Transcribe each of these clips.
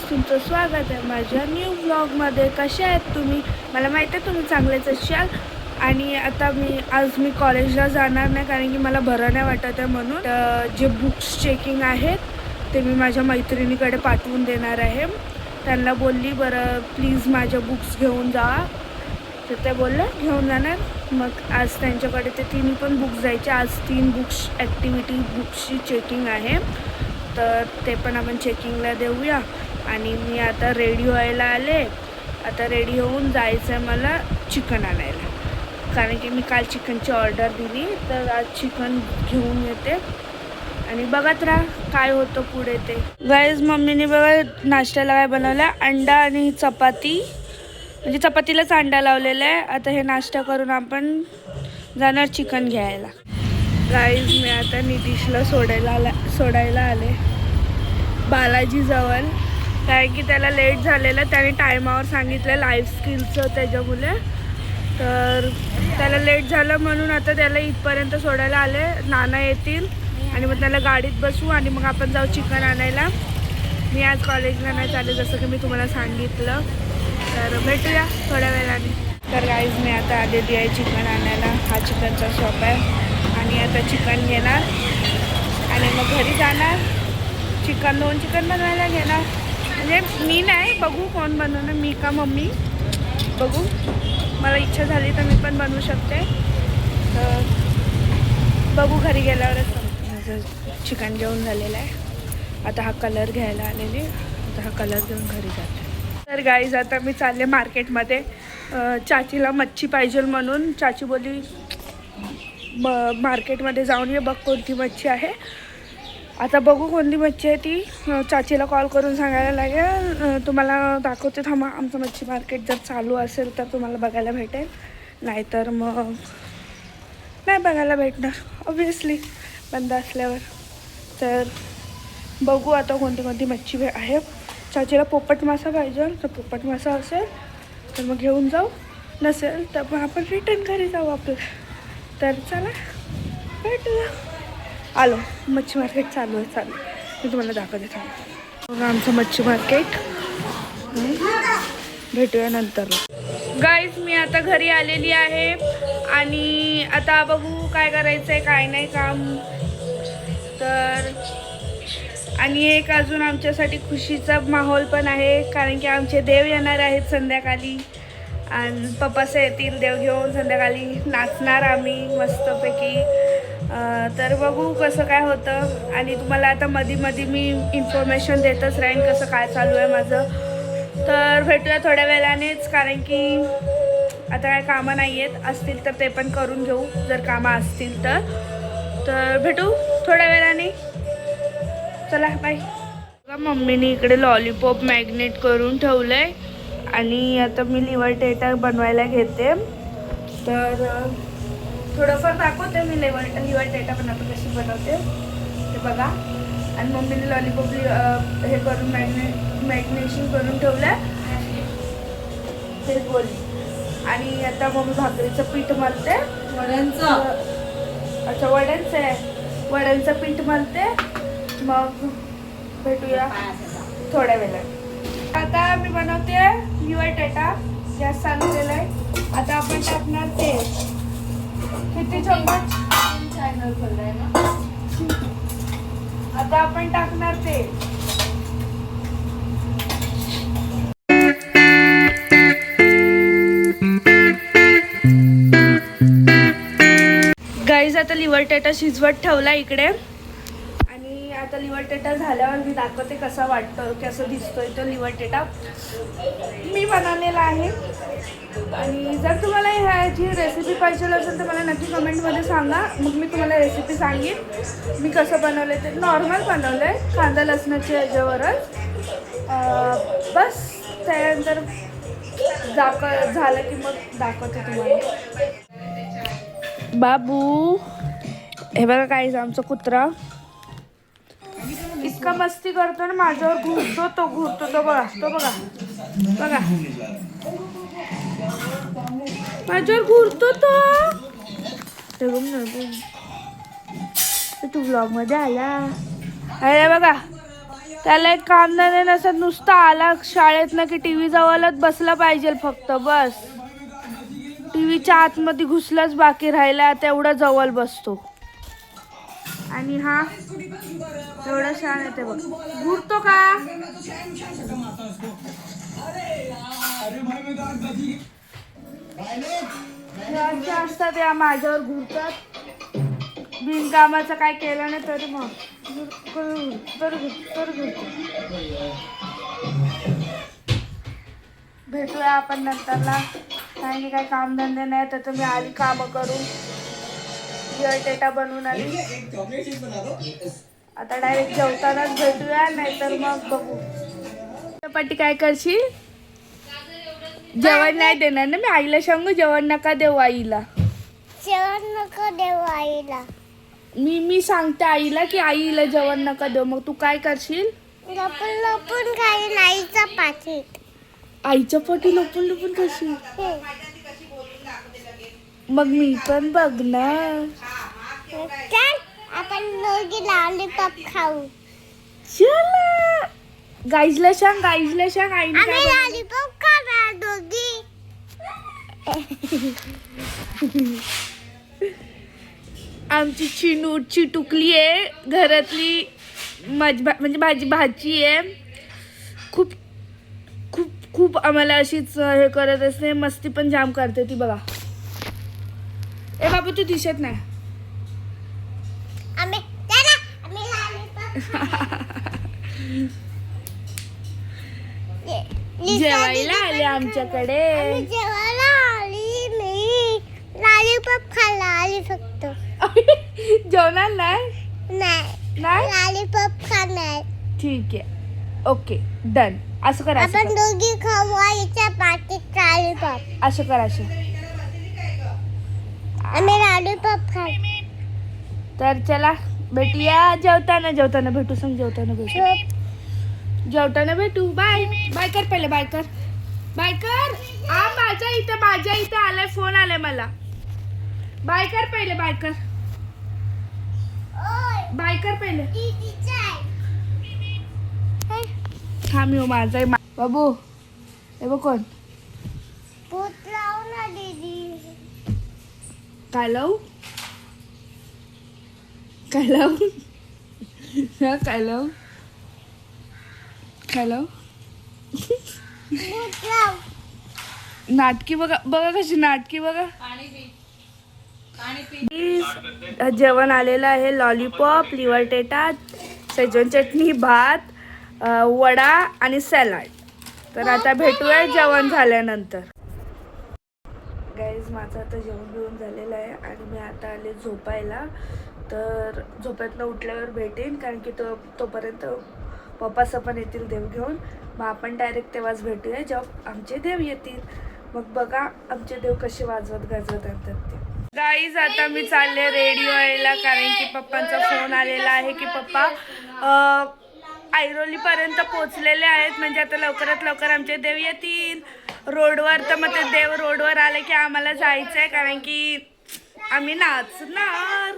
तुमचं स्वागत आहे माझ्या न्यू व्लॉगमध्ये. कसे आहेत तुम्ही? मला माहिती आहे तुम्ही चांगलेच असाल. आणि आता आज मी कॉलेजला जाणार नाही कारण की मला बरं नाही वाटत आहे. म्हणून जे बुक्स चेकिंग आहेत ते मी माझ्या मैत्रिणीकडे पाठवून देणार आहे. त्यांना बोलली बरं प्लीज माझ्या बुक्स घेऊन जा, तर ते बोललं घेऊन जाणार. मग आज त्यांच्याकडे ते तिन्ही पण बुक्स जायचे. आज 3 बुक्स ॲक्टिव्हिटी बुक्सची चेकिंग आहे, तर ते पण आपण चेकिंगला देऊया. आणि मी आता रेडी व्हायला आले. आता रेडी होऊन जायचं आहे मला चिकन आणायला, कारण की मी काल चिकनची ऑर्डर दिली, तर आज चिकन घेऊन येते आणि बघत राहा काय होतं पुढे ते. गाईज मम्मीने बघा नाश्त्याला काय बनवलं, अंडा आणि चपाती, म्हणजे चपातीलाच अंडा लावलेला आहे. आता हे नाश्ता करून आपण जाणार चिकन घ्यायला. गाईज मी आता नितीशला सोडायला आले बालाजीजवळ, कारण की त्याला लेट झालेलं. त्याने टायमावर सांगितलं लाईफ स्किलचं, त्याच्यामुळे तर त्याला लेट झालं म्हणून आता त्याला इथपर्यंत सोडायला आले. नाना येतील आणि मग त्याला गाडीत बसवू आणि मग आपण जाऊ चिकन आणायला. मी आज कॉलेजला नाही चालले जसं की मी तुम्हाला सांगितलं, तर भेटूया थोड्या वेळाने. तर गाईज मी आता आलेली आहे चिकन आणायला. हा चिकनचा शॉप आहे आणि आता चिकन घेणार आणि मग घरी जाणार. 2 चिकन बनवायला घेणार, म्हणजे मी नाही, बघू कोण बनवणार, मी का मम्मी, बघू. मला इच्छा झाली तर मी पण बनवू शकते, तर बघू घरी गेल्यावरच. माझं चिकन घेऊन झालेलं आहे. आता हा कलर घ्यायला आलेली, आता हा कलर घेऊन घरी जाते. तर गाईज आता मी चालले मार्केटमध्ये. चाचीला मच्छी पाहिजे म्हणून चाची बोलली मार्केटमध्ये जाऊन ये, बघ कोणती मच्छी आहे. आता बघू कोणती मच्छी आहे ती. चाचीला कॉल करून सांगायला लागेल. तुम्हाला दाखवते थांबा. आमचं मच्छी मार्केट जर चालू असेल तर तुम्हाला बघायला भेटेल, नाहीतर मग नाही बघायला भेटणार ऑब्वियसली बंद असल्यावर. तर बघू आता कोणती मच्छी आहे. चाचीला पोपट मासा पाहिजे, तर पोपट मासा असेल तर मग घेऊन जाऊ, नसेल तर मग आपण रिटर्न घरी जाऊ आपलं. तर चला भेटूया. आलो, मच्छी मार्केट चालू आहे. मी तुम्हाला दाखवते थांबा. बघा आमचं मच्छी मार्केट. भेटूया नंतर. गाईज मी आता घरी आलेली आहे आणि आता बघू काय करायचं आहे काय नाही काम. तर आणि एक अजून आमच्यासाठी खुशीचा माहोल पण आहे, कारण की आमचे देव येणार आहेत संध्याकाळी आणि पप्पास येतील देव घेऊन. संध्याकाळी नाचणार आम्ही मस्तपैकी. तर बघू कसं काय होतं आणि तुम्हाला आता मध्ये मी इन्फॉर्मेशन देतच राहीन कसं काय चालू आहे माझं. तर भेटूया थोड्या वेळानेच, कारण की आता काय कामं नाही आहेत. असतील तर ते पण करून घेऊ जर कामं असतील तर भेटू थोड्या वेळाने. चला बाय. मम्मीने इकडे लॉलीपॉप मॅग्नेट करून ठेवलं आहे आणि आता मी लिव्हर टेटा बनवायला घेते. तर थोडंफार दाखवते मी लिव्हर टेटा पण आता कशी बनवते ते बघा. आणि मम्मीने लॉलीपॉप हे करून मॅग्नेशन करून ठेवलं आहे ते बोलली. आणि आता मम्मी भाकरीचं पीठ मळते, वड्यांचं. अच्छा वड्यांचं आहे, वड्यांचं पीठ मळते. मग भेटूया थोड्या वेळात. आता मी बनवते लिव्हर टेटा. गॅस चालू केला आहे. आता आपण टाकणार तेल. किती चम्मच चॅनल खोललाय ना. आता आपण टाकणार तेल. गाईज आता लिव्हर टेटा शिजवत ठेवला इकडे. आणि आता लिव्हर टेटा झाल्यावर मी दाखवते कसा वाटतं, कसं दिसतोय तो लिव्हर टेटा. मी बनवलेला आहे. आणि जर तुम्हाला ह्याची रेसिपी पाहिजे असेल तर मला नक्की कमेंटमध्ये सांगा, मग मी तुम्हाला रेसिपी सांगेन मी कसं बनवलं ते. नॉर्मल बनवलं आहे कांदा लसणाच्या ह्याच्यावरच. बस त्यानंतर झालं की मग दाखवते तुम्हाला. बाबू हे बघा काय आमचा कुत्रा इतका मस्ती करतो ना, माझ्यावर घुरतो तो बघा, बघा माझ्यावर घुरतो तो. तू ब्लॉग मध्ये आला. अरे बघा त्याला एक काम नाही नसत, नुसतं आला शाळेतनं की टी व्ही जवळच बसला पाहिजे फक्त बस. टीव्हीच्या आतमध्ये घुसलाच बाकी राहिला, तेवढा जवळ बसतो. आणि हा एवढा छान येते बघ, घुरतो का? असतात या माझ्यावर घुरतात, बिनकामाचं काय केलं नाही तरी मग तर घुरतो. भेटूया आपण नंतरला, काही काही कामधंदे नाही तर तुम्ही आली कामं करून डेटा बनवून आली. आता डायरेक्ट जेवतानाच भेटूया, नाहीतर मग बघू. चपाती काय करशील? जेवण नाही देणार ना मी आईला, सांगू जेवण नका देऊ आईला, जेवण नका देऊ आईला. मी सांगते आईला की आईला जेवण नका देऊ. मग तू काय करशील? लपून लपून खाईन आईचा पाकिट. आईच्या पोटी लपून लपून करशील? मग मी पण बघ ना. चल आपण दोघी लॉलीपॉप खाऊ. चला गाईजला सांग आईने आम्ही काय बनवलं. लॉलीपॉप खाणार दोघी. आमची चिनू चिटुकली आहे घरातली, म्हणजे माझी भाजी आहे. खूप खूप खूप आम्हाला अशीच हे करत असते, मस्ती पण जाम करते ती बघा. ए बाबू तू दिसत नाही. आम्ही लॉलीपॉप जेवायला आले आमच्याकडे. जेवायला आली, मी लॉलीपॉप खायला आली फक्त. जेवणार नाही? नाही नाही लॉलीपॉप खाणार. ठीक आहे, ओके डन. असं कर, असं आपण कर, दोघी खाऊ आईच्या पाकिट लॉलीपॉप. असं कर, असं. आम्ही लॉलीपॉप खाऊ. तर चला भेटूया जेवताना भेटू. सांग जेवताना भेटू. बाय बाय कर, पहिले बाय कर. माझ्या इथे आलाय फोन, आलाय मला. बाय कर पहिले, बाय कर पहिले. थांब येऊ माझा आहे बाबू. हे बघ कोण. भूत लाव ना दीदी. काय लावू? भूत लाव. नाटकी बघा कशी नाटकी बघा. जेवण आलेलं आहे, लॉलीपॉप, लिव्हर टेटा, शेजवान चटणी, भात, वडा आणि सॅलड. तर आता भेटूया जेवण झाल्यानंतर. गाईज माझं आता जेवण झालेलं आहे आणि मी आता आले झोपायला. तर झोपेतनं उठल्यावर भेटेन, कारण की तोपर्यंत पप्पाचं पण येतील देव घेऊन. मग आपण डायरेक्ट तेव्हाच भेटूया जेव्हा आमचे देव येतील. मग बघा आमचे देव कसे वाजवत गाजवत आणतात ते. गाईज आता मी चालले रेडी व्हायला, कारण की पप्पांचा फोन आलेला आहे की पप्पा ऐरोलीपर्यंत पोचलेले आहेत. म्हणजे आता लवकरात लवकर आमचे देव येतील रोडवर. तर मग ते देव रोडवर आले की आम्हाला जायचं आहे, कारण की आम्ही नाचणार.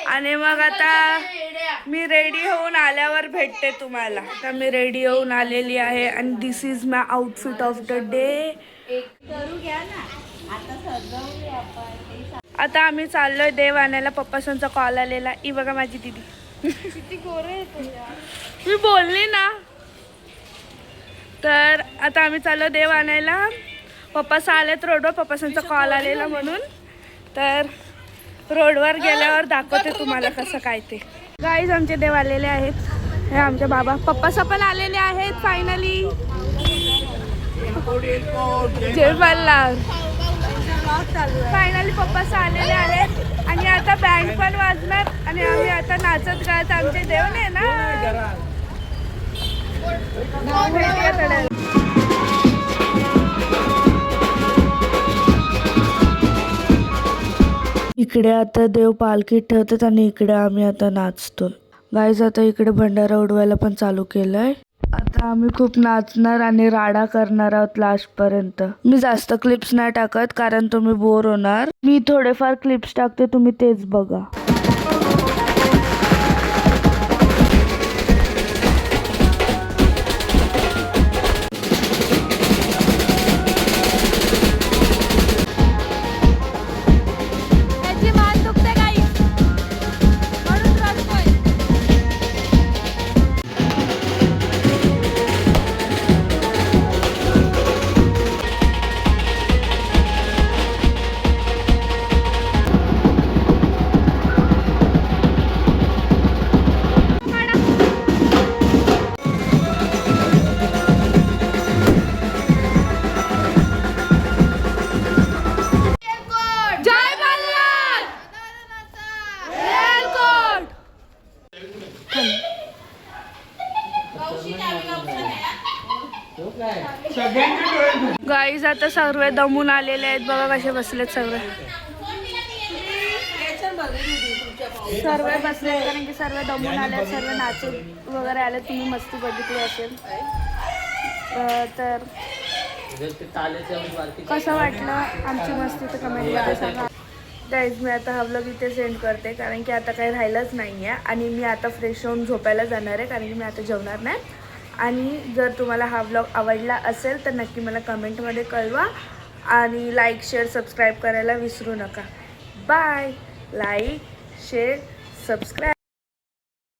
आणि मग आता मी रेडी होऊन आल्यावर भेटते तुम्हाला. तर मी रेडी होऊन आलेली आहे आणि this is my outfit of the day. आता आम्ही चाललोय देव आणायला. पप्पासांचा कॉल आलेला. ई बघा माझी दीदी किती गोरे. मी बोलली ना. तर आता आम्ही चाललो देव आणायला. पप्पास आलेत रोडवर, पप्पासांचा कॉल आलेला म्हणून. तर रोडवर गेल्यावर दाखवते तुम्हाला कसं काय ते. गाईज आमचे देव आलेले आहेत. हे आमचे बाबा पप्पासा पण आलेले आहेत फायनली. जय मल्हार. फायनली पप्पासा आलेले आहेत आणि आता बँड पण वाजणार आणि आम्ही आता नाचत गात आमचे देव नाही ना. इकडे आता देव पालखीत ठेवतात आणि इकडे आम्ही आता नाचतो. गाईज आता इकडे भंडारा उडवायला पण चालू केलंय. आता आम्ही खूप नाचणार आणि राडा करणार आहोत लास्ट पर्यंत. मी जास्त क्लिप्स नाही टाकत कारण तुम्ही बोर होणार. मी थोडेफार क्लिप्स टाकते, तुम्ही तेच बघा. गाईज आता सर्व दमून आलेले आहेत बघा कसे बसलेत सर्व बसलेत कारण की सर्व दमून आले सर्व नाचून वगैरे आले तुम्ही मस्ती बघितली असेल तर कसं वाटलं आमची मस्ती तर कमेंटमध्ये सांगा गाईज मी आता हा व्लॉग इथे सेंड करते कारण की आता काही राहिलंच नाही आहे आणि मी आता फ्रेश होऊन झोपायला जाणार आहे कारण की मी आता जेवणार नाही आणि जर तुम्हाला हा व्लॉग आवडला असेल तर नक्की मला कमेंटमध्ये कळवा आणि लाईक शेअर सबस्क्राईब करायला विसरू नका बाय लाईक शेअर सबस्क्राईब